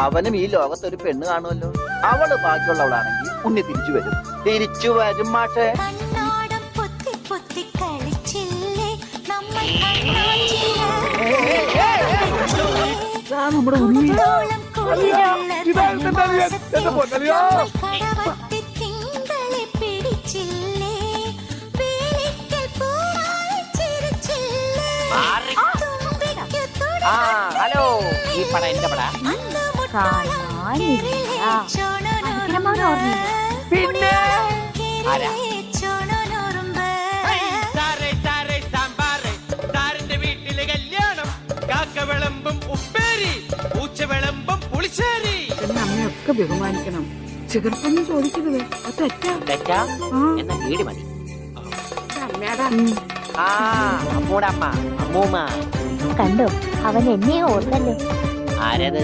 അവനും ഈ ലോകത്തൊരു പെണ്ണ് കാണുമല്ലോ. അവള് ബാക്കിയുള്ളവളാണെങ്കിൽ ഉണ്ണി തിരിച്ചു വരും. തിരിച്ചു വരും മാഷേ. നമ്മുടെ ഉണ്ണി ഹലോ, ഈ പട എന്റെ പട. പിന്നെ ആരാ? സാറിന്റെ വീട്ടിലെ കല്യാണം, കാക്ക വിളമ്പും ഉപ്പേരി, പൂച്ച വിളമ്പും പുളിശ്ശേരി. എന്നെ അമ്മയൊക്കെ ബഹുമാനിക്കണം. ചികർപ്പൊന്നും ചോദിക്കരുത്. അത് തെറ്റാ. തെറ്റാ? എന്നാ വീട് മതി. അമ്മേടാ. അമ്മൂടമ്മ, അമ്മൂമ്മ കണ്ടോ, അവൻ എന്നെ ഓർത്തല്ലോ. ആരത്?